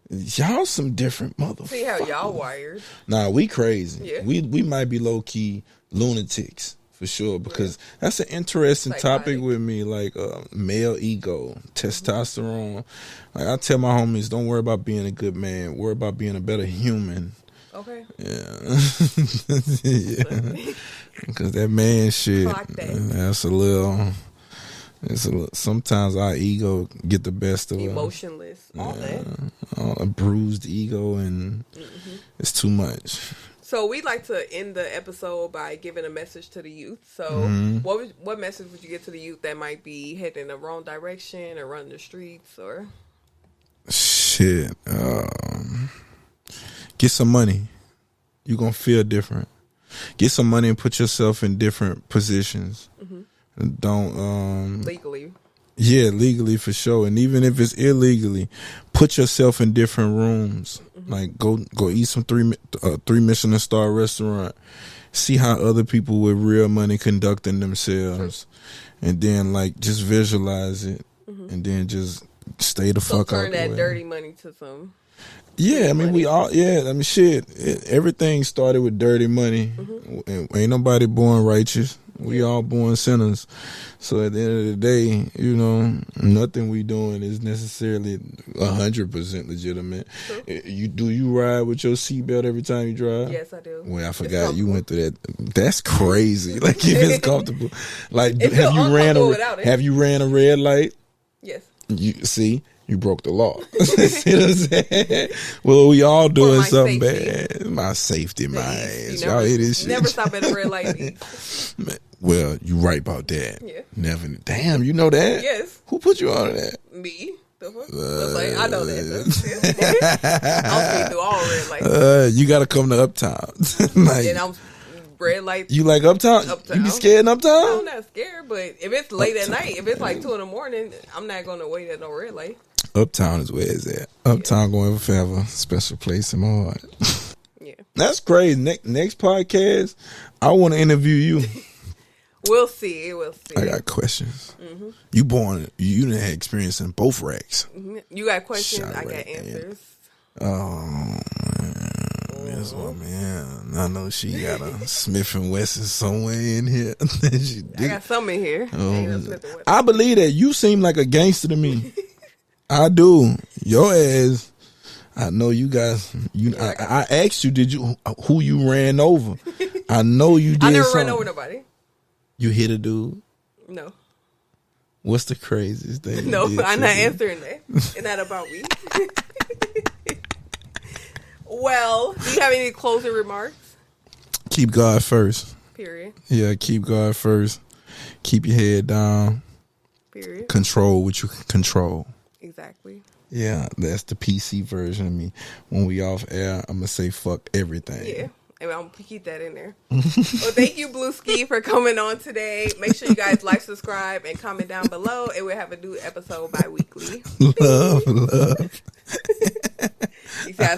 Y'all some different motherfuckers. See how y'all wired. Nah, we crazy. Yeah. We might be low key lunatics for sure, because that's an interesting topic with me. Like male ego, testosterone. Like I tell my homies, don't worry about being a good man. Worry about being a better human. Okay. Yeah. Yeah. Because that man shit, Clock that. that's a little. Sometimes our ego get the best of us. Emotionless. All that. A bruised ego, and it's too much. So we like to end the episode by giving a message to the youth. So what message would you give to the youth that might be heading in the wrong direction or running the streets or? Shit. Get some money. You're going to feel different. Get some money and put yourself in different positions. Don't Legally. Yeah, legally for sure. And even if it's illegally, put yourself in different rooms. Like go eat some three Michelin star restaurant. See how other people with real money conducting themselves, and then like just visualize it, and then just stay the fuck out. Turn that dirty money to some. Yeah, I mean we all. Yeah, I mean shit. Everything started with dirty money. Ain't nobody born righteous. We all born sinners. So at the end of the day, you know, nothing we doing is necessarily 100% legitimate. Do you ride with your seatbelt every time you drive? Yes, I do. Well, I forgot you went through that. That's crazy. Like if it's comfortable. Like have you ran a red light? Yes. You broke the law. See what I'm saying? Well, we all doing something safety. bad. My safety, man. Y'all hear this shit. Never stop at a red light. Well, you right about that. Yeah. Never. Damn, you know that? Yes. Who put you on that? Me. The fuck? I know that. I'll see through all red lights. You got to come to Uptown. Like, and I'm red lights. You like Uptown? You be scared in Uptown? No, I'm not scared, but if it's late at night, if it's like 2 a.m, I'm not going to wait at no red light. Uptown is where it's at. Uptown going forever. Special place in my heart. Yeah. That's crazy. Next podcast, I want to interview you. We'll see. I got questions. You didn't have experience in both racks. You got questions, I got answers. Oh, this one, man. I know she got a Smith & Wesson somewhere in here. I got some in here. I believe that. You seem like a gangster to me. I do. Your ass. I know you guys. I asked you, who you ran over? I know you did. I never something. ran over nobody. You hit a dude? No. What's the craziest thing? No, I'm not answering that. It's not about me. Well, do you have any closing remarks? Keep God first. Period. Yeah, keep God first. Keep your head down. Period. Control what you can control. Exactly. Yeah, that's the PC version of me. When we off air, I'm going to say fuck everything. Yeah. And I'm going to keep that in there. Well, thank you, Bleuski, for coming on today. Make sure you guys like, subscribe, and comment down below. And we'll have a new episode bi-weekly. Love. You see, I